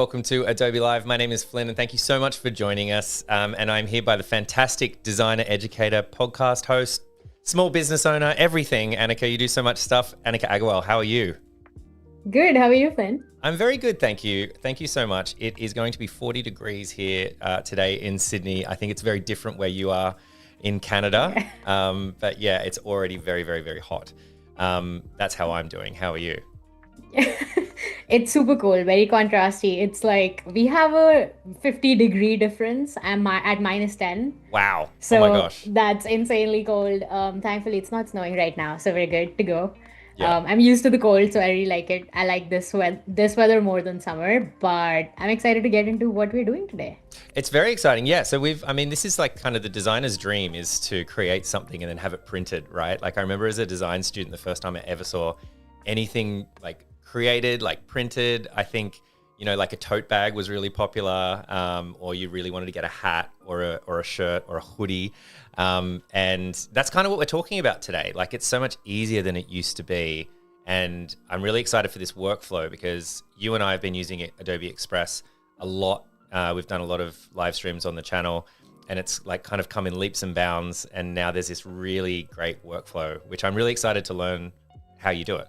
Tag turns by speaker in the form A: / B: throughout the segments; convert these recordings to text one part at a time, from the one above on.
A: Welcome to Adobe Live. My name is Flynn and thank you so much for joining us. And I'm here by the fantastic designer, educator, podcast host, small business owner, everything. Annika, you do so much stuff. Annika Agarwal, how are you?
B: Good. How are you, Flynn?
A: I'm very good, thank you. Thank you so much. It is going to be 40 degrees here today in Sydney. I think it's very different where you are in Canada. But yeah, it's already very, very, very hot. That's how I'm doing. How are you?
B: It's super cold, very contrasty. It's like we have a 50-degree difference. I'm at minus 10.
A: Wow.
B: So
A: oh my gosh.
B: that's insanely cold. Thankfully, it's not snowing right now, so we're good to go.
A: Yeah.
B: I'm used to the cold, so I really like it. I like this weather more than summer, but I'm excited to get into what we're doing today.
A: It's very exciting. Yeah. So this is like kind of the designer's dream is to create something and then have it printed, right? Like I remember as a design student, the first time I ever saw anything like created, like printed, I think, like a tote bag was really popular, or you really wanted to get a hat or a shirt or a hoodie. And that's kind of what we're talking about today. Like it's so much easier than it used to be. And I'm really excited for this workflow because you and I have been using Adobe Express a lot. We've done a lot of live streams on the channel and it's like kind of come in leaps and bounds. And now there's this really great workflow, which I'm really excited to learn how you do it.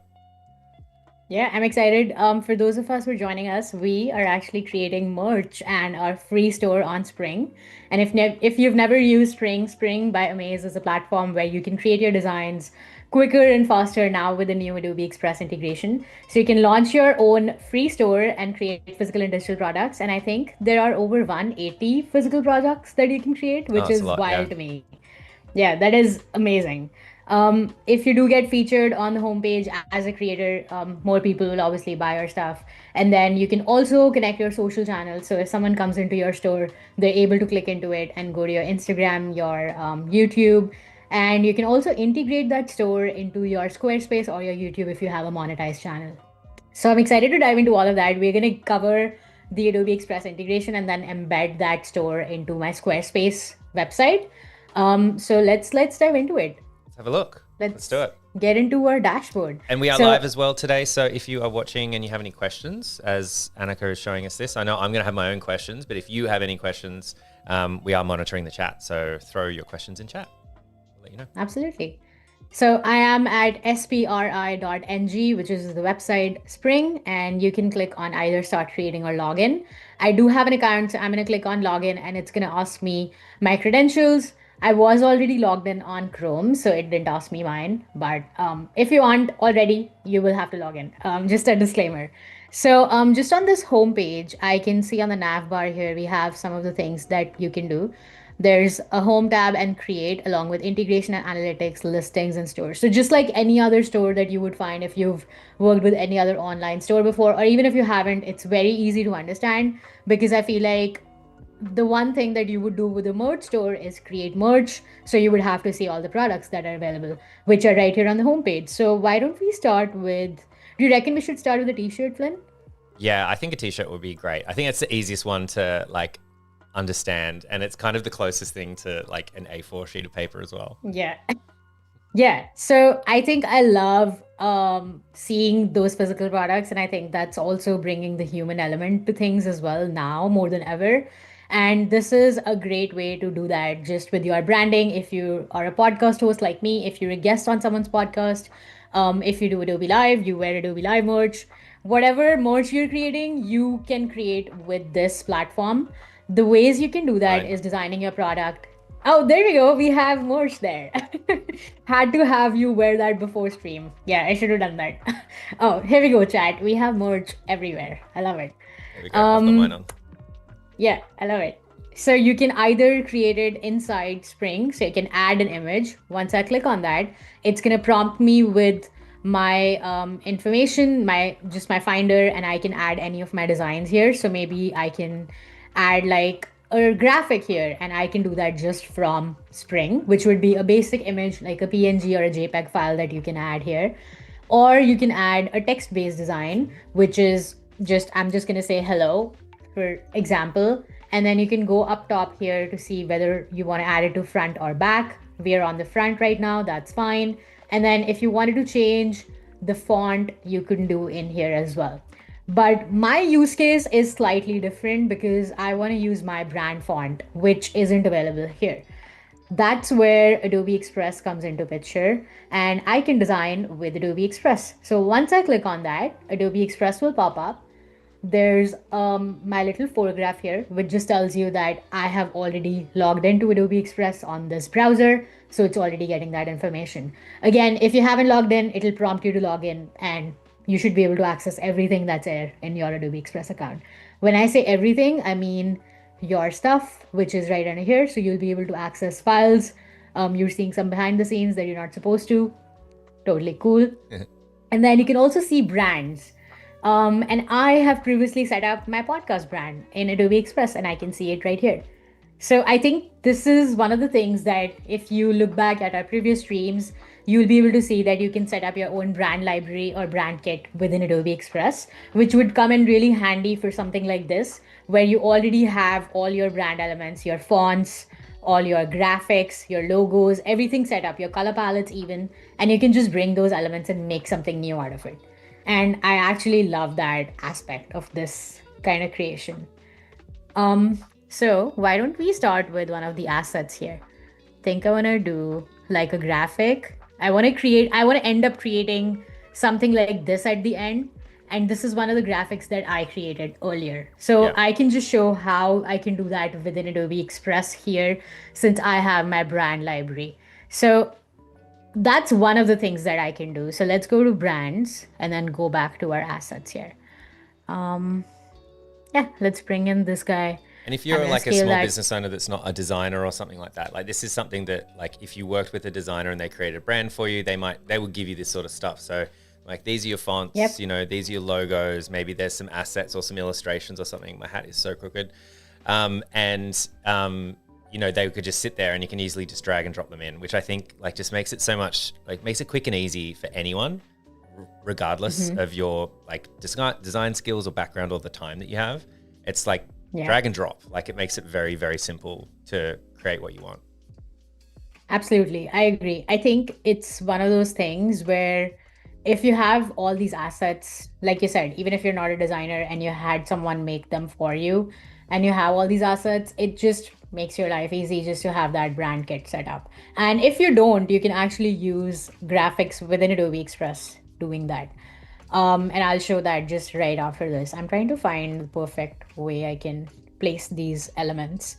B: Yeah, I'm excited. For those of us who are joining us, we are actually creating merch and our free store on Spring. And if you've never used Spring by Amaze is a platform where you can create your designs quicker and faster now with the new Adobe Express integration. So you can launch your own free store and create physical and digital products. And I think there are over 180 physical products that you can create, which is wild to me. Yeah, that is amazing. If you do get featured on the homepage as a creator, more people will obviously buy your stuff. And then you can also connect your social channels. So if someone comes into your store, they're able to click into it and go to your Instagram, your YouTube. And you can also integrate that store into your Squarespace or your YouTube if you have a monetized channel. So I'm excited to dive into all of that. We're going to cover the Adobe Express integration and then embed that store into my Squarespace website. So let's dive into it.
A: Have a look. Let's do it.
B: Get into our dashboard.
A: And we are live as well today. So if you are watching and you have any questions, as Annika is showing us this, I know I'm going to have my own questions, but if you have any questions, we are monitoring the chat. So throw your questions in chat. I'll let you know.
B: Absolutely. So I am at spri.ng, which is the website Spring, and you can click on either start creating or login. I do have an account, so I'm going to click on login and it's going to ask me my credentials. I was already logged in on Chrome, so it didn't ask me mine. But if you aren't already, you will have to log in. Just a disclaimer. So just on this homepage, I can see on the nav bar here, we have some of the things that you can do. There's a home tab and create along with integration and analytics, listings and stores. So just like any other store that you would find if you've worked with any other online store before, or even if you haven't, it's very easy to understand because I feel like the one thing that you would do with a merch store is create merch. So you would have to see all the products that are available, which are right here on the homepage. So why don't we start with, do you reckon we should start with a t-shirt, Flynn?
A: Yeah, I think a t-shirt would be great. I think it's the easiest one to like understand. And it's kind of the closest thing to like an A4 sheet of paper as well.
B: Yeah. Yeah. So I think I love seeing those physical products. And I think that's also bringing the human element to things as well now more than ever. And this is a great way to do that just with your branding. If you are a podcast host like me, if you're a guest on someone's podcast, if you do Adobe Live, you wear Adobe Live merch, whatever merch you're creating, you can create with this platform. The ways you can do that is designing your product. Oh, there we go. We have merch there. Had to have you wear that before stream. Yeah, I should have done that. Oh, here we go, chat. We have merch everywhere. I love it.
A: There we go. I've got mine on.
B: Yeah, I love it. So you can either create it inside Spring, so you can add an image. Once I click on that, it's going to prompt me with my information, my finder, and I can add any of my designs here. So maybe I can add like a graphic here and I can do that just from Spring, which would be a basic image like a PNG or a JPEG file that you can add here. Or you can add a text-based design, which is I'm just going to say hello, for example, and then you can go up top here to see whether you want to add it to front or back. We are on the front right now, that's fine. And then if you wanted to change the font, you can do in here as well. But my use case is slightly different because I want to use my brand font, which isn't available here. That's where Adobe Express comes into picture, and I can design with Adobe Express. So once I click on that, Adobe Express will pop up. There's my little photograph here, which just tells you that I have already logged into Adobe Express on this browser, so it's already getting that information. Again, if you haven't logged in, it'll prompt you to log in, and you should be able to access everything that's there in your Adobe Express account. When I say everything, I mean your stuff, which is right under here. So you'll be able to access files. You're seeing some behind the scenes that you're not supposed to. Totally cool. And then you can also see brands. And I have previously set up my podcast brand in Adobe Express, and I can see it right here. So I think this is one of the things that if you look back at our previous streams, you'll be able to see that you can set up your own brand library or brand kit within Adobe Express, which would come in really handy for something like this, where you already have all your brand elements, your fonts, all your graphics, your logos, everything set up, your color palettes even, and you can just bring those elements and make something new out of it. And I actually love that aspect of this kind of creation. So why don't we start with one of the assets here? Think I want to do like a graphic. I want to end up creating something like this at the end. And this is one of the graphics that I created earlier. So
A: Yeah.
B: I can just show how I can do that within Adobe Express here, since I have my brand library. So that's one of the things that I can do. So let's go to brands and then go back to our assets here. Yeah, let's bring in this guy.
A: And if
B: I'm
A: you're
B: gonna
A: like a
B: scale
A: small
B: that.
A: business owner that's not a designer or something like that, like this is something that like if you worked with a designer and they created a brand for you, they would give you this sort of stuff. So like these are your fonts,
B: Yep.
A: these are your logos, maybe there's some assets or some illustrations or something. My hat is so crooked. They could just sit there and you can easily just drag and drop them in, which I think like just makes it so much, like makes it quick and easy for anyone, regardless of your like design skills or background or the time that you have. It's like drag and drop. Like it makes it very, very simple to create what you want.
B: Absolutely. I agree. I think it's one of those things where if you have all these assets, like you said, even if you're not a designer and you had someone make them for you and you have all these assets, it just makes your life easy just to have that brand kit set up. And if you don't, you can actually use graphics within Adobe Express doing that. And I'll show that just right after this. I'm trying to find the perfect way I can place these elements.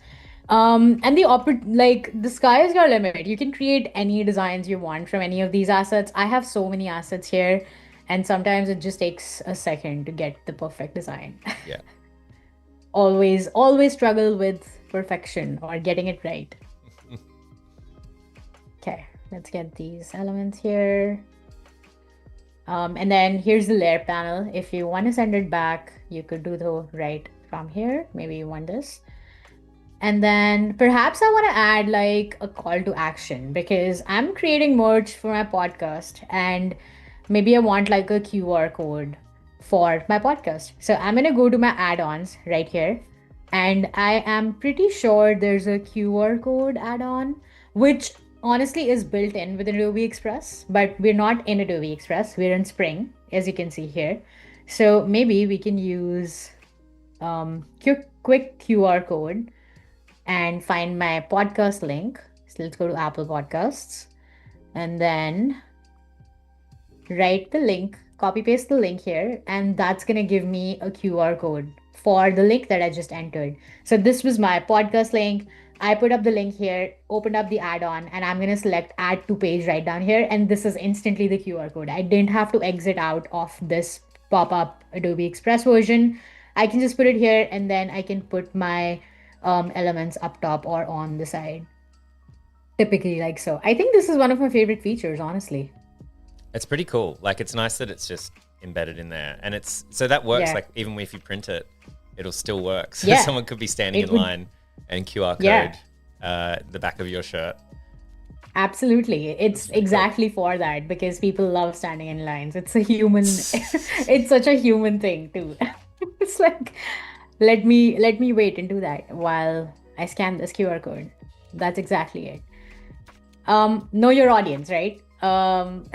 B: And the sky is your limit. You can create any designs you want from any of these assets. I have so many assets here, and sometimes it just takes a second to get the perfect design.
A: Yeah.
B: Always struggle with perfection or getting it right. Okay, let's get these elements here. And then here's the layer panel. If you want to send it back, you could do the right from here. Maybe you want this. And then perhaps I want to add like a call to action because I'm creating merch for my podcast and maybe I want like a QR code for my podcast. So I'm going to go to my add-ons right here. And I am pretty sure there's a QR code add-on, which honestly is built in with Adobe Express, but we're not in Adobe Express. We're in Spring, as you can see here. So maybe we can use quick QR code and find my podcast link. So let's go to Apple Podcasts and then write the link, copy paste the link here, and that's going to give me a QR code for the link that I just entered. So this was my podcast link. I put up the link here, opened up the add-on, and I'm going to select add to page right down here. And this is instantly the QR code. I didn't have to exit out of this pop-up Adobe Express version. I can just put it here and then I can put my elements up top or on the side. Typically like so. I think this is one of my favorite features, honestly.
A: It's pretty cool. Like it's nice that it's just embedded in there. And it's so that works like even if you print it, it'll still work. So someone could be standing in line and QR code the back of your shirt.
B: Absolutely. It's exactly for that because people love standing in lines. It's a human it's such a human thing too. It's like let me wait and do that while I scan this QR code. That's exactly it. Know your audience, right? I'm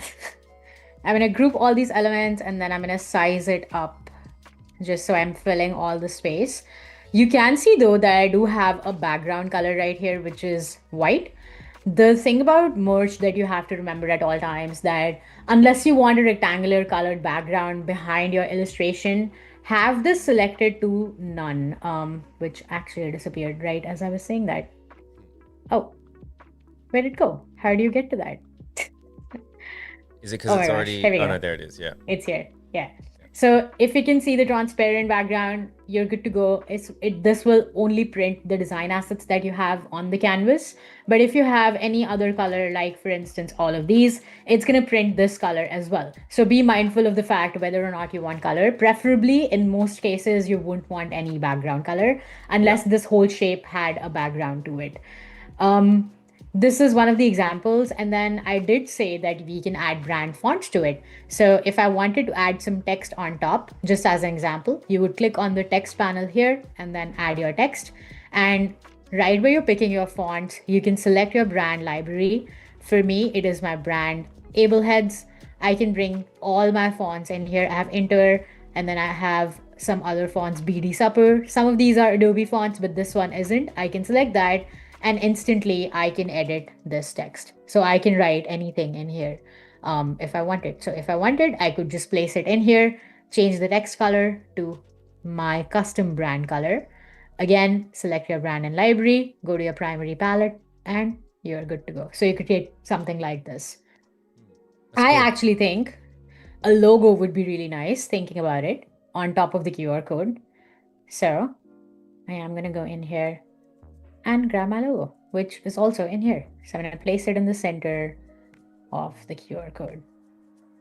B: going to group all these elements and then I'm going to size it up just so I'm filling all the space. You can see though that I do have a background color right here, which is white. The thing about merge that you have to remember at all times that unless you want a rectangular colored background behind your illustration, have this selected to none, which actually disappeared right as I was saying that. Oh, where did it go? How do you get to that?
A: Is it because
B: Oh
A: it's
B: my gosh,
A: already?
B: here we
A: Oh
B: go.
A: no, there it is. Yeah.
B: It's here. Yeah. So if you can see the transparent background, you're good to go. This will only print the design assets that you have on the canvas. But if you have any other color, like for instance, all of these, it's going to print this color as well. So be mindful of the fact whether or not you want color. Preferably, in most cases, you wouldn't want any background color unless this whole shape had a background to it. Um, this is one of the examples. And then I did say that we can add brand fonts to it. So if I wanted to add some text on top, just as an example, you would click on the text panel here and then add your text. And right where you're picking your fonts, you can select your brand library. For me, it is my brand Ableheads. I can bring all my fonts in here. I have Inter, and then I have some other fonts, BD Supper. Some of these are Adobe fonts, but this one isn't. I can select that and instantly I can edit this text. So I can write anything in here if I wanted. So if I wanted, I could just place it in here, change the text color to my custom brand color. Again, select your brand and library, go to your primary palette, and you're good to go. So you could create something like this.
A: That's
B: I
A: cool.
B: actually think a logo would be really nice, thinking about it, on top of the QR code. So I am going to go in here and grab my logo, which is also in here. So I'm going to place it in the center of the QR code,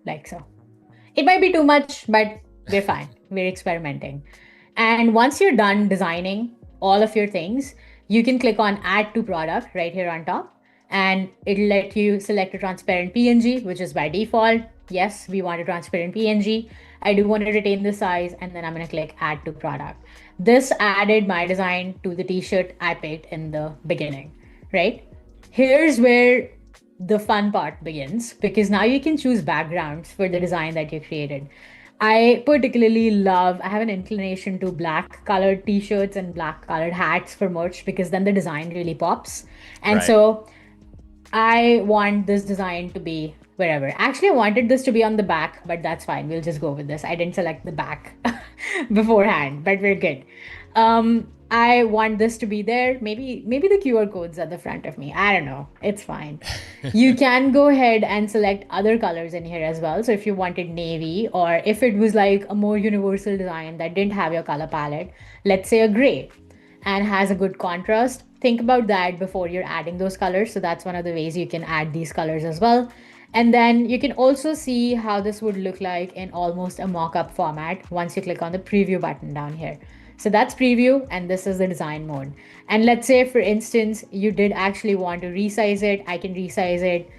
B: like so. It might be too much, but we're fine. We're experimenting. And once you're done designing all of your things, you can click on Add to Product right here on top. And it'll let you select a transparent PNG, which is by default. Yes, we want a transparent PNG. I do want to retain the size, and then I'm going to click Add to Product. This added my design to the t-shirt I picked in the beginning, right? Here's where the fun part begins, because now you can choose backgrounds for the design that you created. I particularly I have an inclination to black colored t-shirts and black colored hats for merch because then the design really pops. And
A: Right.
B: so I want this design to be wherever. Actually, I wanted this to be on the back, but that's fine. We'll just go with this. I didn't select the back beforehand, but we're good. I want this to be there. Maybe the QR code's at the front of me. I don't know. It's fine. You can go ahead and select other colors in here as well. So if you wanted navy, or if it was like a more universal design that didn't have your color palette, let's say a gray, and has a good contrast, think about that before you're adding those colors. So that's one of the ways you can add these colors as well. And then you can also see how this would look like in almost a mock-up format once you click on the preview button down here. So that's preview, and this is the design mode. And let's say, for instance, you did actually want to resize it. I can resize it.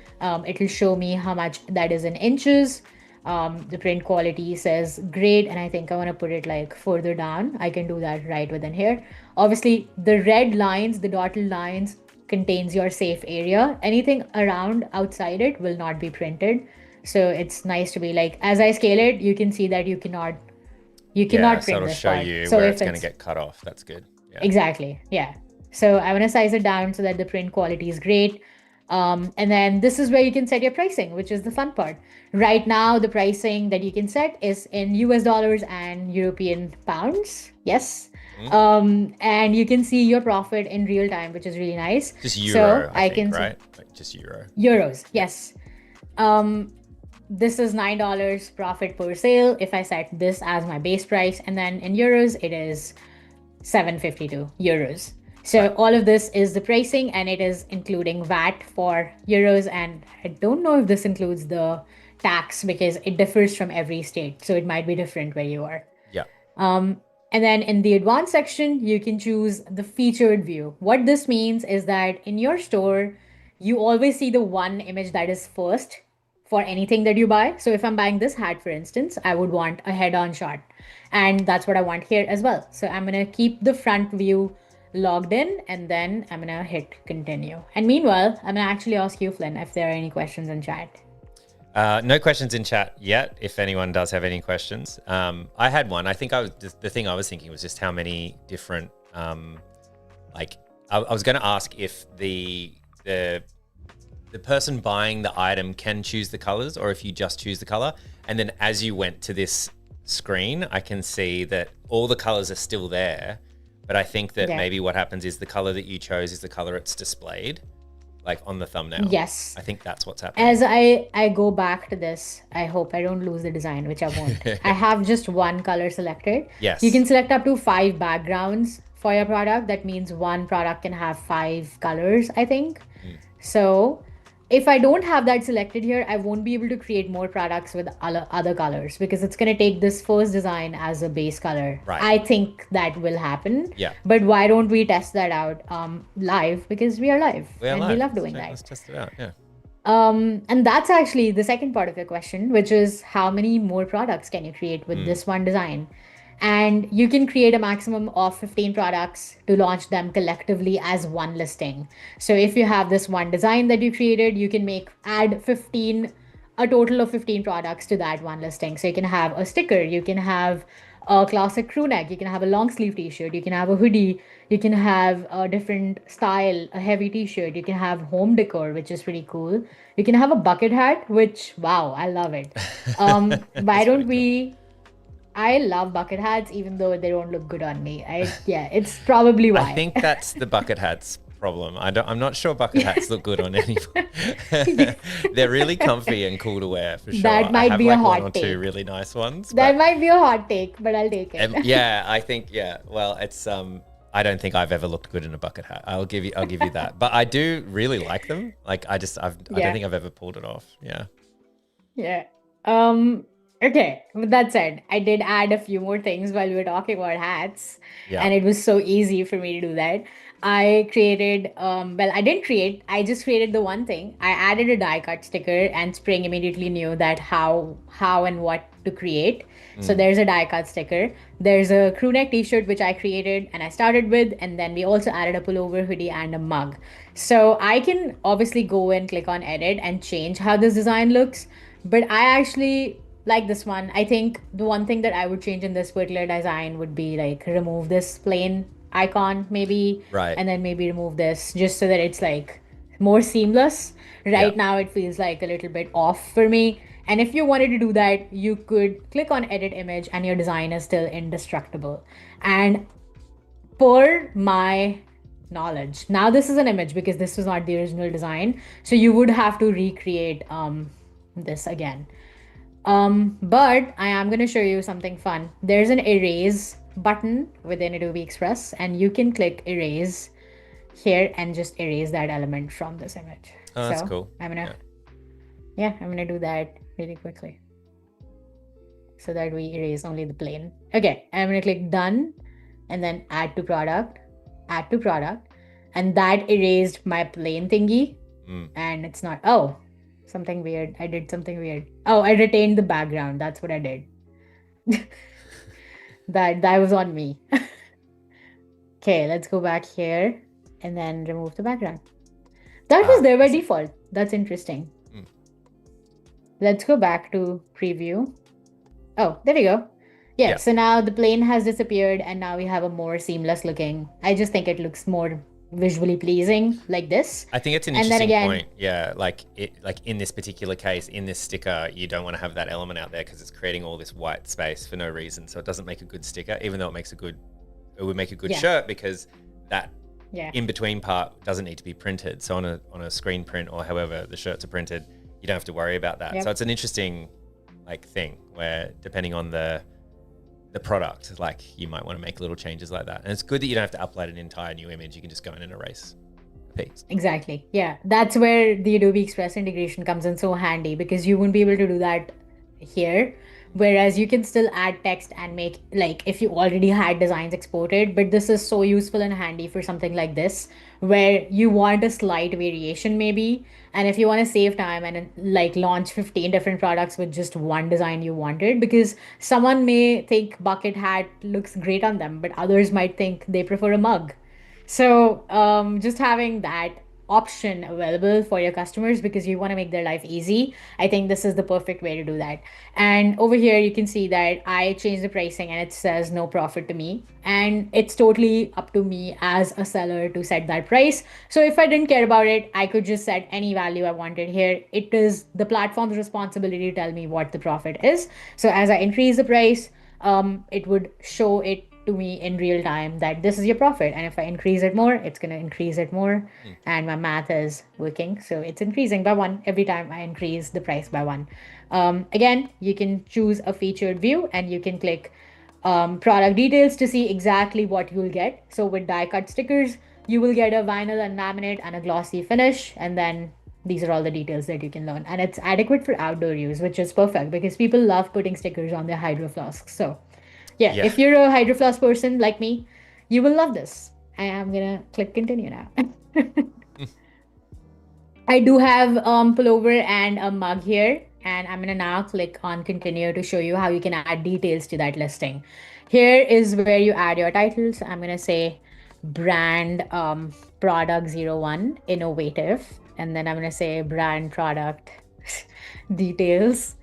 B: It'll show me how much that is in inches. The print quality says great, and I think I want to put it like further down. I can do that right within here. Obviously, the red lines, the dotted lines, contains your safe area. Anything around outside it will not be printed. So it's nice to be like, as I scale it, you can see that you cannot
A: Yeah. So
B: print
A: it'll
B: this
A: show
B: part.
A: you
B: So
A: where
B: if
A: it's going to
B: it's
A: get cut off. That's good. Yeah.
B: exactly, yeah. So I want to size it down so that the print quality is great. And then this is where you can set your pricing, which is the fun part. Right now, the pricing that you can set is in US dollars and European pounds. Yes. And you can see your profit in real time, which is really nice.
A: Just
B: So
A: euro, I
B: I
A: think,
B: can
A: right? Like just euro.
B: euros. Yes. This is $9 profit per sale if I set this as my base price. And then in euros, it is 752 euros. So
A: Right.
B: all of this is the pricing, and it is including VAT for euros. And I don't know if this includes the tax because it differs from every state. So it might be different where you are.
A: Yeah.
B: And then in the advanced section, you can choose the featured view. What this means is that in your store, you always see the one image that is first for anything that you buy. So if I'm buying this hat, for instance, I would want a head-on shot. And that's what I want here as well. So I'm going to keep the front view logged in, and then I'm going to hit continue. And meanwhile, I'm going to actually ask you, Flynn, if there are any questions in chat.
A: No questions in chat yet. If anyone does have any questions, I had one. I think the thing I was thinking was just how many different, like, I was going to ask if the person buying the item can choose the colors, or if you just choose the color. And then as you went to this screen, I can see that all the colors are still there, but I think that
B: Yeah.
A: maybe what happens is the color that you chose is the color it's displayed, like on the thumbnail.
B: Yes.
A: I think that's what's happening.
B: As I go back to this, I hope I don't lose the design, which I won't. I have just one color selected.
A: Yes.
B: You can select up to 5 backgrounds for your product. That means one product can have 5 colors, I think. So if I don't have that selected here, I won't be able to create more products with other colors, because it's going to take this first design as a base color.
A: Right.
B: I think that will happen.
A: Yeah.
B: But why don't we test that out live? Because we are live
A: We are
B: and
A: live.
B: we love doing that.
A: Let's test it out. Yeah.
B: And that's actually the second part of your question, which is how many more products can you create with this one design? And you can create a maximum of 15 products to launch them collectively as one listing. So if you have this one design that you created, you can add 15, a total of 15 products to that one listing. So you can have a sticker, you can have a classic crew neck, you can have a long sleeve t-shirt, you can have a hoodie, you can have a different style, a heavy t-shirt, you can have home decor, which is pretty cool. You can have a bucket hat, which, wow, I love it. Why don't we? I love bucket hats, even though they don't look good on me. Yeah, it's probably why.
A: I think that's the bucket hats problem. I'm not sure bucket hats look good on anyone. They're really comfy and cool to wear for sure.
B: That might
A: I have
B: be a
A: like
B: hot
A: one or
B: take.
A: two really nice ones.
B: That might be a hot take, but I'll take it.
A: Yeah, I think well, it's I don't think I've ever looked good in a bucket hat. I'll give you that. But I do really like them. Like I don't think I've ever pulled it off. Yeah.
B: Yeah. Okay, with that said, I did add a few more things while we were talking about hats, and it was so easy for me to do that. I created, well, I didn't create, I just created the one thing. I added a die cut sticker, and Spring immediately knew that how and what to create. So there's a die cut sticker. There's a crew neck t-shirt, which I created and I started with, and then we also added a pullover, hoodie, and a mug. So I can obviously go and click on edit and change how this design looks, but I actually like this one. I think the one thing that I would change in this particular design would be like remove this plain icon maybe,
A: right,
B: and then maybe remove this just so that it's like more seamless. Right now it feels like a little bit off for me. And if you wanted to do that, you could click on edit image and your design is still indestructible. And per my knowledge, now this is an image because this was not the original design, so you would have to recreate this again. But I am going to show you something fun. There's an erase button within Adobe Express, and you can click erase here and just erase that element from this image.
A: Oh, that's cool.
B: I'm gonna do that really quickly so that we erase only the plane. Okay, I'm gonna click done and then add to product, and that erased my plane thingy. And it's not, something weird. I did something weird. Oh, I retained the background. That's what I did. that was on me. Okay, let's go back here and then remove the background. That was there by default. That's interesting. Let's go back to preview. Oh, there we go. Yeah, so now the plane has disappeared and now we have a more seamless looking. I just think it looks more visually pleasing like this.
A: I think it's an interesting point. Yeah, like in this particular case, in this sticker, you don't want to have that element out there because it's creating all this white space for no reason. So it doesn't make a good sticker, even though it would make a good shirt, because that in between part doesn't need to be printed. So on a screen print or however the shirts are printed, you don't have to worry about that. So it's an interesting thing where depending on the product, you might want to make little changes like that. And it's good that you don't have to upload an entire new image. You can just go in and erase a piece. Exactly. Yeah. That's where the Adobe Express integration comes in so handy, because you wouldn't be able to do that here. Whereas you can still add text and make, if you already had designs exported, but this is so useful and handy for something like this, where you want a slight variation maybe. And if you want to save time and launch 15 different products with just one design you wanted, because someone may think bucket hat looks great on them, but others might think they prefer a mug. So just having that
B: option available for your customers because you want to make their life easy, I think this is the perfect way to do that. And over here, you can see that I changed the pricing and it says no profit to me. And it's totally up to me as a seller to set that price. So if I didn't care about it, I could just set any value I wanted here. It is the platform's responsibility to tell me what the profit is. So as I increase the price, it would show it to me in real time that this is your profit, and if I increase it more, it's going to increase it more. And my math is working, so it's increasing by 1 every time I increase the price by 1. Again, you can choose a featured view and you can click product details to see exactly what you'll get. So with die cut stickers, you will get a vinyl and laminate and a glossy finish, and then these are all the details that you can learn. And it's adequate for outdoor use, which is perfect because people love putting stickers on their hydro flasks. So yeah, if you're a hydro flask person like me, you will love this. I am gonna click continue now. I do have pullover and a mug here, and I'm gonna now click on continue to show you how you can add details to that listing. Here is where you add your titles. I'm gonna say brand product 01 innovative, and then I'm gonna say brand product details.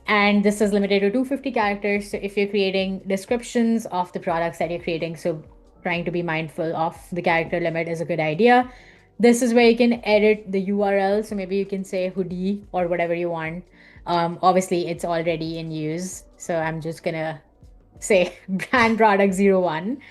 B: And this is limited to 250 characters. So if you're creating descriptions of the products that you're creating, so trying to be mindful of the character limit is a good idea. This is where you can edit the URL. So maybe you can say hoodie or whatever you want. Obviously, it's already in use. So I'm just going to say brand product 01.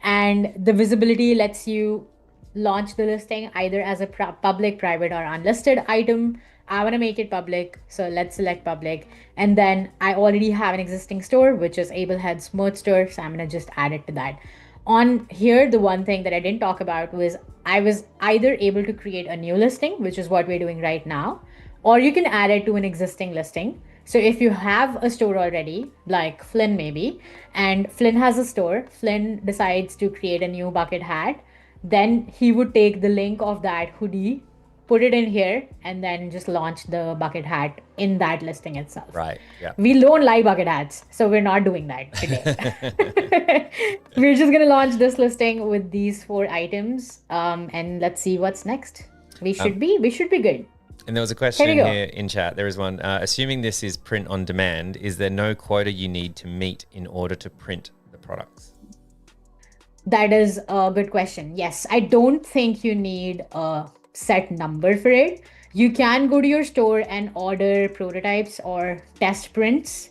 B: And the visibility lets you launch the listing either as a public, private, or unlisted item. I want to make it public, so let's select public. And then I already have an existing store, which is Ablehead's merch store, so I'm going to just add it to that. On here, the one thing that I didn't talk about was I was either able to create a new listing, which is what we're doing right now, or you can add it to an existing listing. So if you have a store already, like Flynn maybe, and Flynn has a store, Flynn decides to create a new bucket hat, then he would take the link of that hoodie, put it in here, and then just launch the bucket hat in that listing itself.
A: Right. Yeah.
B: We don't like bucket hats, so we're not doing that today. We're just gonna launch this listing with these 4 items, and let's see what's next. We should be good.
A: And there was a question here in chat. There is one. Assuming this is print on demand, is there no quota you need to meet in order to print the products?
B: That is a good question. Yes, I don't think you need a set number for it. You can go to your store and order prototypes or test prints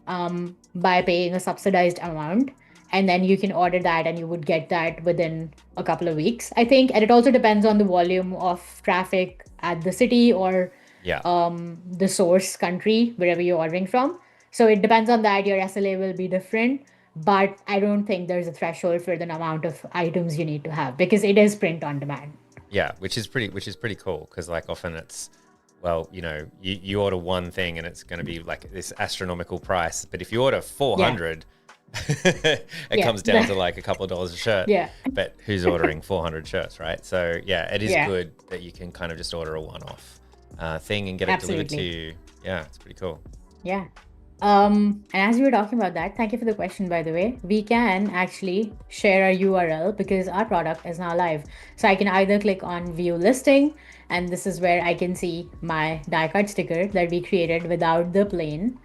B: by paying a subsidized amount, and then you can order that and you would get that within a couple of weeks, I think. And it also depends on the volume of traffic at the city or the source country, wherever you're ordering from. So it depends on that. Your SLA will be different, but I don't think there's a threshold for the amount of items you need to have because it is print on demand.
A: Yeah, which is pretty cool because like often it's, well, you know, you order one thing and it's going to be like this astronomical price, but if you order 400, it comes down to like a couple of dollars a shirt.
B: Yeah.
A: But who's ordering 400 shirts, right? So yeah, it is good that you can kind of just order a one-off thing and get it delivered to you. Yeah, it's pretty cool.
B: Yeah. And as we were talking about that, thank you for the question, by the way. We can actually share our URL because our product is now live. So I can either click on view listing, and this is where I can see my die cut sticker that we created without the plane.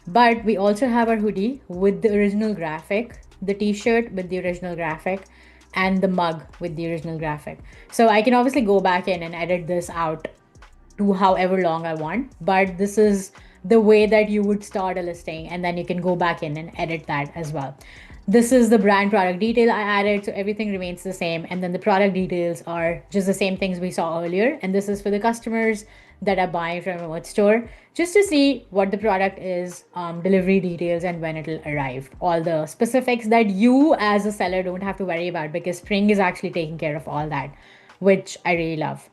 B: But we also have our hoodie with the original graphic, the t-shirt with the original graphic, and the mug with the original graphic. So I can obviously go back in and edit this out to however long I want, but this is the way that you would start a listing, and then you can go back in and edit that as well. This is the brand product detail I added, so everything remains the same, and then the product details are just the same things we saw earlier, and this is for the customers that are buying from a merch store, just to see what the product is, delivery details, and when it'll arrive. All the specifics that you as a seller don't have to worry about because Spring is actually taking care of all that, which I really love.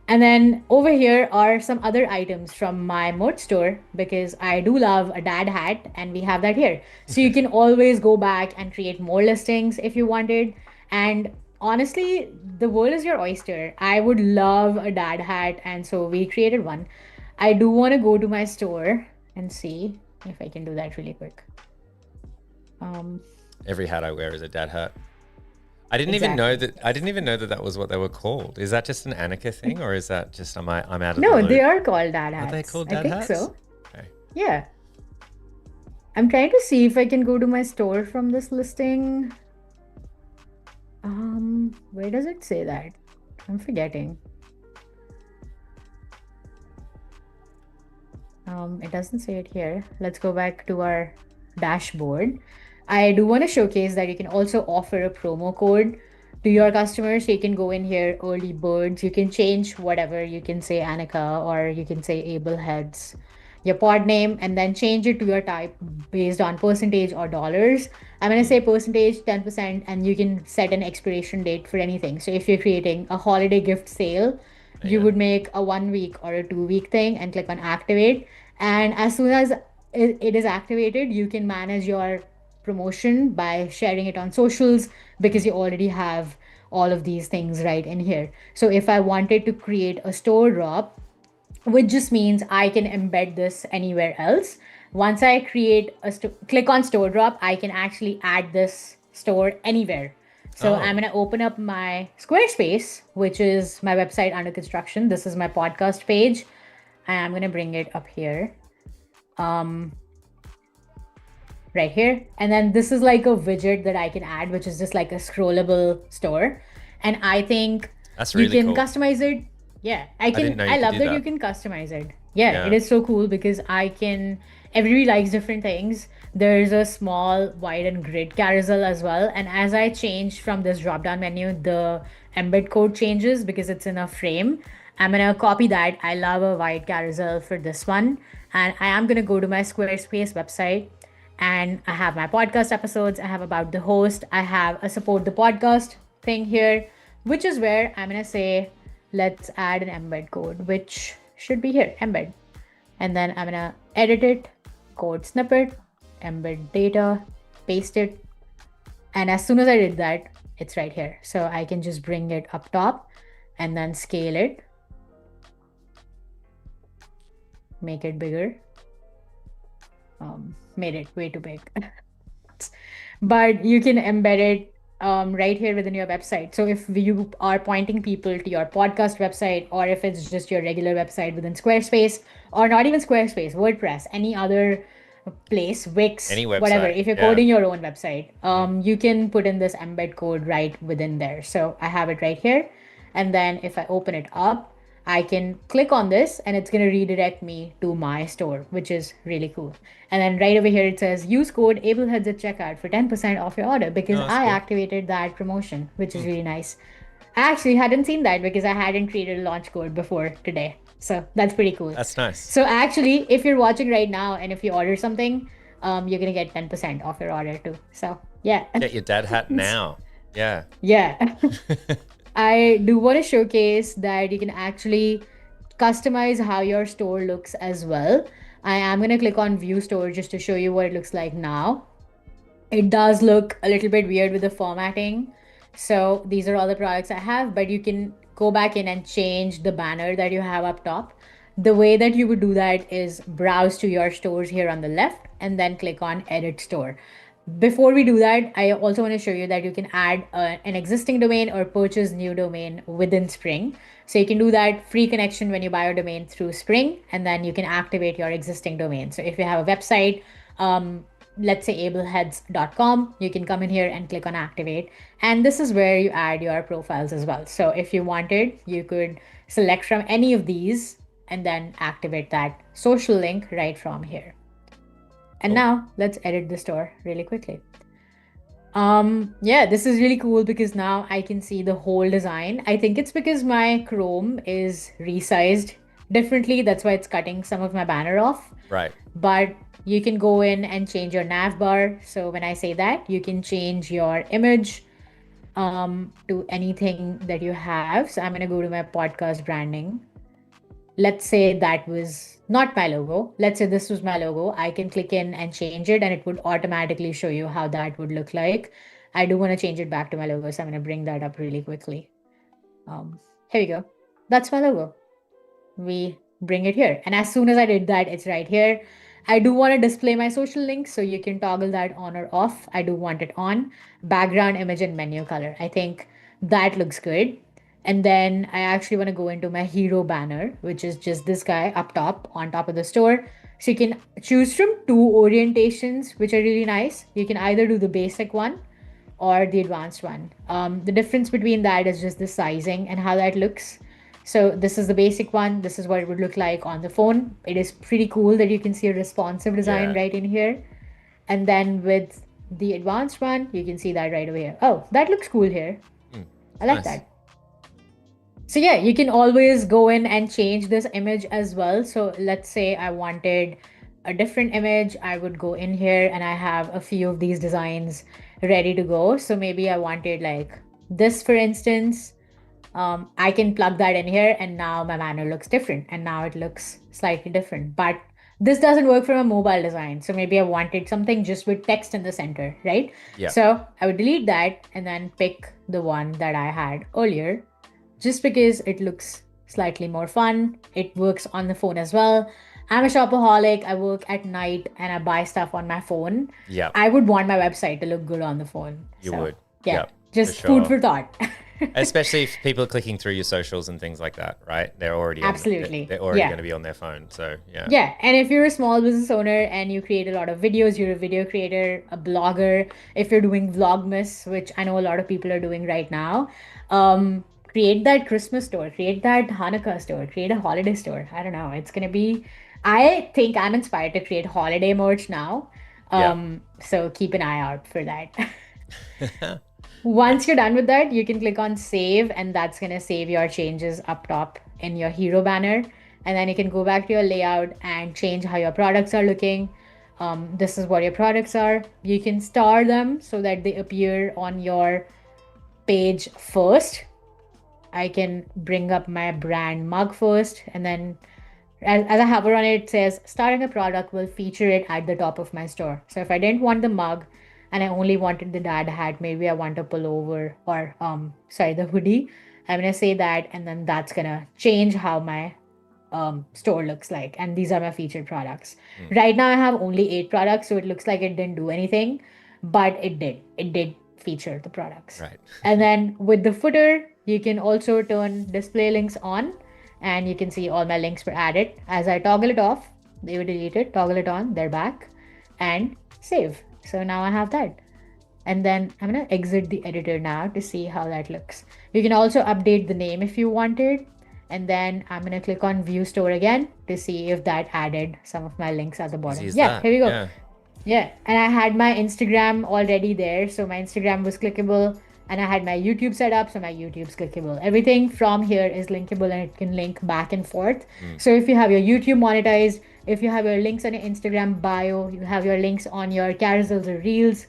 B: And then over here are some other items from my merch store because I do love a dad hat, and we have that here. So you can always go back and create more listings if you wanted. And honestly, the world is your oyster. I would love a dad hat, and so we created one. I do want to go to my store and see if I can do that really quick.
A: Every hat I wear is a dad hat. I didn't even know
B: Exactly.
A: that. I didn't even know that that was what they were called. Is that just an Annika thing, or is that just I'm out of the
B: No, they
A: loop?
B: are called dad
A: Are they
B: hats.
A: called
B: I
A: dad
B: think
A: hats?
B: so.
A: Okay.
B: Yeah. I'm trying to see if I can go to my store from this listing. Where does it say that? I'm forgetting. It doesn't say it here. Let's go back to our dashboard. I do want to showcase that you can also offer a promo code to your customers. So you can go in here, early birds. You can change whatever. You can say Annika or you can say Able Heads, your pod name, and then change it to your type based on percentage or dollars. I'm going to say percentage 10%, and you can set an expiration date for anything. So if you're creating a holiday gift sale, you
A: Yeah.
B: would make a 1 week or a 2 week thing and click on activate. And as soon as it is activated, you can manage your promotion by sharing it on socials because you already have all of these things right in here. So if I wanted to create a store drop, which just means I can embed this anywhere else. Once I create click on store drop, I can actually add this store anywhere. So I'm
A: Oh,
B: going to open up my Squarespace, which is my website under construction. This is my podcast page. I'm going to bring it up here. Right here. And then this is like a widget that I can add, which is just like a scrollable store. And I think
A: that's
B: you
A: really
B: can
A: cool.
B: customize it. Yeah,
A: I didn't know you
B: I
A: could
B: love
A: do
B: that you
A: that.
B: can customize it. Yeah, it
A: Yeah.
B: is so cool because everybody likes different things. There's a small wide and grid carousel as well. And as I change from this drop down menu, the embed code changes because it's in a frame. I'm gonna copy that. I love a wide carousel for this one. And I am gonna go to my Squarespace website, and I have my podcast episodes. I have about the host. I have a support the podcast thing here, which is where I'm going to say, let's add an embed code, which should be here, embed. And then I'm going to edit it, code snippet, embed data, paste it. And as soon as I did that, it's right here. So I can just bring it up top and then scale it, make it bigger. Made it way too big. But you can embed it right here within your website. So if you are pointing people to your podcast website, or if it's just your regular website within Squarespace, or not even Squarespace, WordPress, any other place, Wix,
A: Any
B: whatever,
A: website.
B: if you're
A: Yeah.
B: coding your own website, you can put in this embed code right within there. So I have it right here. And then if I open it up, I can click on this and it's going to redirect me to my store, which is really cool. And then right over here, it says use code AbleHeads at checkout for 10% off your order because
A: Oh, that's
B: I
A: cool.
B: activated that promotion, which is really nice. I actually hadn't seen that because I hadn't created a launch code before today. So that's pretty cool.
A: That's nice.
B: So actually, if you're watching right now and if you order something, you're going to get 10% off your order too. So yeah.
A: Get your dad hat now. Yeah.
B: Yeah. I do want to showcase that you can actually customize how your store looks as well. I am going to click on view store just to show you what it looks like now. It does look a little bit weird with the formatting. So these are all the products I have, but you can go back in and change the banner that you have up top. The way that you would do that is browse to your stores here on the left and then click on edit store. Before we do that, I also want to show you that you can add an existing domain or purchase new domain within Spring. So you can do that free connection when you buy a domain through Spring, and then you can activate your existing domain. So if you have a website, let's say ableheads.com, you can come in here and click on activate. And this is where you add your profiles as well. So if you wanted, you could select from any of these and then activate that social link right from here. And now let's edit the store really quickly. Yeah, this is really cool because now I can see the whole design. I think it's because my Chrome is resized differently. That's why it's cutting some of my banner off.
A: Right.
B: But you can go in and change your nav bar. So when I say that, you can change your image to anything that you have. So I'm going to go to my podcast branding. Let's say that was not my logo. Let's say this was my logo. I can click in and change it and it would automatically show you how that would look like. I do want to change it back to my logo, so I'm going to bring that up really quickly. Here we go. That's my logo. We bring it here. And as soon as I did that, it's right here. I do want to display my social links, so you can toggle that on or off. I do want it on. Background image and menu color. I think that looks good. And then I actually want to go into my hero banner, which is just this guy up top on top of the store. So you can choose from two orientations, which are really nice. You can either do the basic one or the advanced one. The difference between that is just the sizing and how that looks. So this is the basic one. This is what it would look like on the phone. It is pretty cool that you can see a responsive design
A: Yeah.
B: right in here. And then with the advanced one, you can see that right over here. Oh, that looks cool here. I like
A: Nice.
B: that. So yeah, you can always go in and change this image as well. So let's say I wanted a different image. I would go in here and I have a few of these designs ready to go. So maybe I wanted like this, for instance. I can plug that in here and now my banner looks different and now it looks slightly different. But this doesn't work from a mobile design. So maybe I wanted something just with text in the center, right?
A: Yeah.
B: So I would delete that and then pick the one that I had earlier just because it looks slightly more fun. It works on the phone as well. I'm a shopaholic. I work at night and I buy stuff on my phone.
A: Yeah.
B: I would want my website to look good on the phone.
A: You
B: So,
A: would.
B: yeah,
A: Yeah.
B: just
A: For
B: food
A: sure.
B: for thought.
A: Especially if people are clicking through your socials and things like that, right? They're already
B: Absolutely.
A: they're already
B: Yeah.
A: going to be on their phone. So yeah.
B: Yeah, and if you're a small business owner and you create a lot of videos, you're a video creator, a blogger, if you're doing Vlogmas, which I know a lot of people are doing right now, create that Christmas store, create that Hanukkah store, create a holiday store. I don't know. It's gonna be, I think I'm inspired to create holiday merch now.
A: Yeah.
B: So keep an eye out for that. Once you're done with that, you can click on save, and that's going to save your changes up top in your hero banner. And then you can go back to your layout and change how your products are looking. This is what your products are. You can star them so that they appear on your page first. I can bring up my brand mug first, and then as I hover on it, it says starting a product will feature it at the top of my store. So if I didn't want the mug and I only wanted the dad hat, maybe I want a pullover or the hoodie. I'm gonna say that, and then that's gonna change how my store looks like. And these are my featured products. Right now I have only 8 products, so it looks like it didn't do anything, but it did. It did feature the products.
A: Right.
B: And then with the footer, you can also turn display links on and you can see all my links were added. As I toggle it off, they were deleted, toggle it on, they're back, and save. So now I have that. And then I'm gonna exit the editor now to see how that looks. You can also update the name if you wanted. And then I'm gonna click on view store again to see if that added some of my links at the bottom.
A: Easy as
B: Yeah,
A: that.
B: here we go.
A: Yeah.
B: Yeah, and I had my Instagram already there. So my Instagram was clickable and I had my YouTube set up. So my YouTube's clickable. Everything from here is linkable and it can link back and forth. So if you have your YouTube monetized, if you have your links on your Instagram bio, you have your links on your carousels or reels,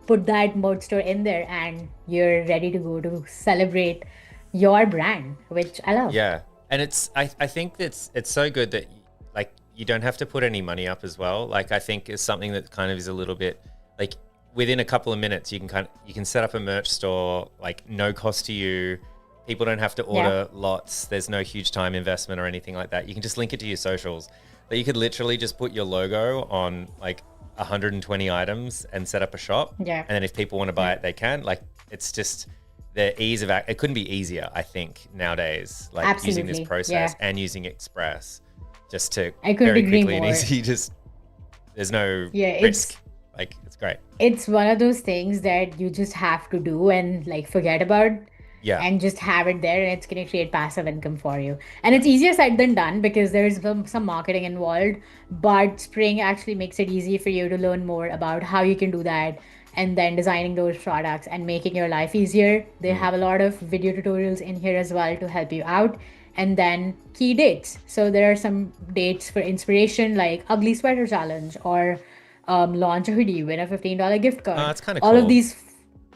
B: put that mode store in there and you're ready to go to celebrate your brand, which I love.
A: Yeah. And I think it's so good that like you don't have to put any money up as well. Like I think it's something that kind of is a little bit like within a couple of minutes you can set up a merch store, like no cost to you. People don't have to order lots. There's no huge time investment or anything like that. You can just link it to your socials. But you could literally just put your logo on like 120 items and set up a shop.
B: Yeah.
A: And then if people want to buy it, they can. Like it's just the ease of it couldn't be easier, I think, nowadays. Like using this
B: Absolutely.
A: process
B: Yeah.
A: and using Express just to
B: I couldn't
A: very
B: agree
A: quickly and
B: more.
A: easy just there's no
B: Yeah,
A: risk. Like it's great.
B: it's one of those things that you just have to do and like forget about
A: Yeah.
B: and just have it there, and it's going to create passive income for you. And it's easier said than done because there's some marketing involved, but Spring actually makes it easy for you to learn more about how you can do that and then designing those products and making your life easier. They have a lot of video tutorials in here as well to help you out. And then key dates. So there are some dates for inspiration like ugly sweater challenge or launch a hoodie, win a $15 gift card.
A: Oh, that's kinda
B: All
A: cool.
B: of these,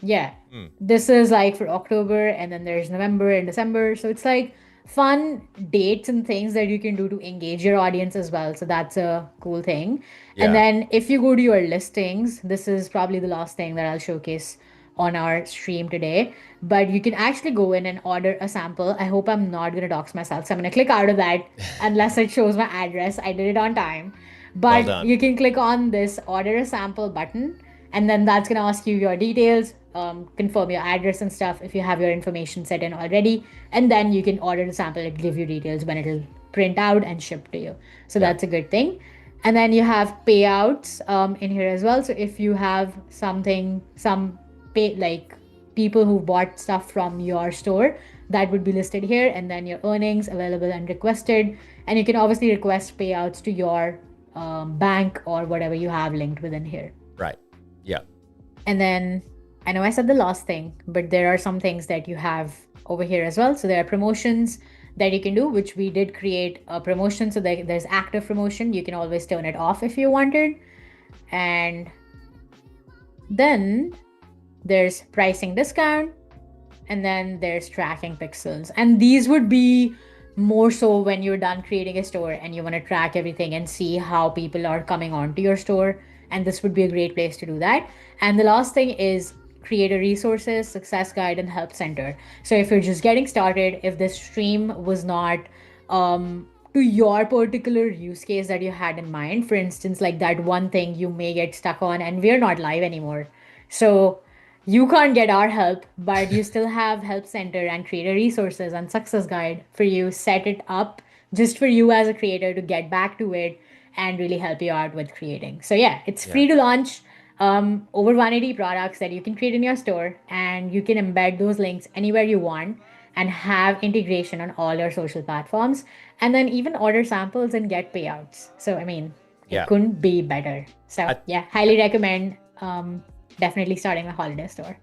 B: yeah. This is like for October, and then there's November and December. So it's like fun dates and things that you can do to engage your audience as well. So that's a cool thing.
A: Yeah.
B: And then if you go to your listings, this is probably the last thing that I'll showcase on our stream today, but you can actually go in and order a sample. I hope I'm not going to dox myself, so I'm going to click out of that unless it shows my address. I did it on time.
A: Well
B: But
A: done.
B: you can click on this order a sample button, and then that's going to ask you your details, confirm your address and stuff if you have your information set in already. And then you can order the sample, it give you details when it'll print out and ship to you. So
A: Yeah.
B: that's a good thing. And then you have payouts in here as well. So if you have some pay, like people who bought stuff from your store, that would be listed here, and then your earnings available and requested. And you can obviously request payouts to your bank or whatever you have linked within here.
A: Right. Yeah.
B: And then I know I said the last thing, but there are some things that you have over here as well. So there are promotions that you can do, which we did create a promotion. So there's active promotion. You can always turn it off if you wanted. And then there's pricing discount, and then there's tracking pixels. And these would be more so when you're done creating a store and you want to track everything and see how people are coming onto your store. And this would be a great place to do that. And the last thing is creator resources, success guide, and help center. So if you're just getting started, if this stream was not to your particular use case that you had in mind, for instance, like that one thing you may get stuck on, and we're not live anymore, so you can't get our help, but you still have help center and creator resources and success guide for you set it up just for you as a creator to get back to it and really help you out with creating. So yeah, it's free to launch. Over 180 products that you can create in your store, and you can embed those links anywhere you want and have integration on all your social platforms, and then even order samples and get payouts. So I mean, it couldn't be better. So yeah, highly recommend definitely starting a holiday store.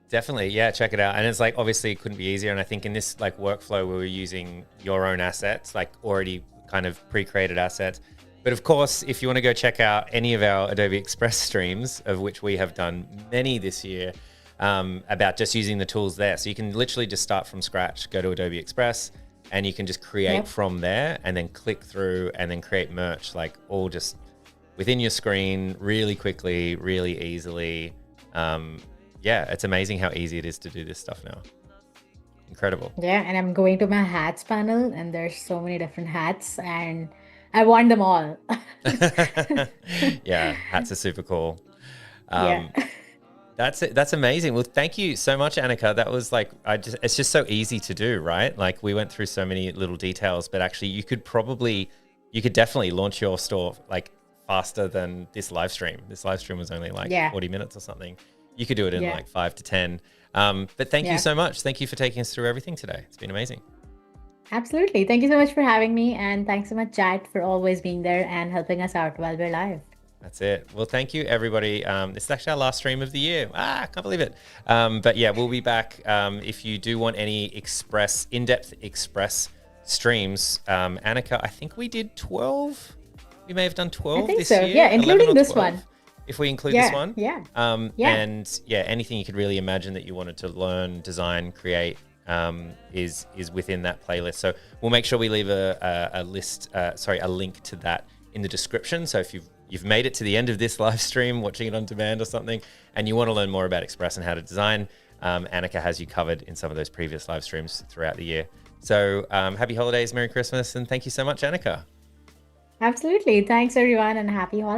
A: Definitely. Yeah, check it out. And it's like, obviously it couldn't be easier. And I think in this like workflow, we were using your own assets, like already kind of pre-created assets. But of course, if you want to go check out any of our Adobe Express streams, of which we have done many this year, about just using the tools there. So you can literally just start from scratch, go to Adobe Express, and you can just create from there and then click through and then create merch, like all just within your screen really quickly, really easily. Yeah, it's amazing how easy it is to do this stuff now. Incredible.
B: Yeah, and I'm going to my hats panel, and there's so many different hats, and I want them all.
A: Yeah, hats are super cool.
B: Yeah.
A: That's it. That's amazing. Well, thank you so much, Annika. That was like, it's just so easy to do, right? Like we went through so many little details, but actually you could definitely launch your store like faster than this live stream. This live stream was only like 40 minutes or something. You could do it in like 5 to 10. But thank you so much. Thank you for taking us through everything today. It's been amazing.
B: Absolutely. Thank you so much for having me. And thanks so much, Chat, for always being there and helping us out while we're live.
A: That's it. Well, thank you, everybody. This is actually our last stream of the year. I can't believe it. But yeah, we'll be back. If you do want any in-depth Express streams, Annika, I think we did 12. We may have done 12 this year.
B: Yeah, including this one.
A: If we include this one.
B: Yeah.
A: And yeah, anything you could really imagine that you wanted to learn, design, create, is within that playlist. So we'll make sure we leave a link to that in the description. So if you've made it to the end of this live stream, watching it on demand or something, and you want to learn more about Express and how to design, Annika has you covered in some of those previous live streams throughout the year. So happy holidays, Merry Christmas, and thank you so much, Annika.
B: Absolutely. Thanks, everyone, and happy holidays.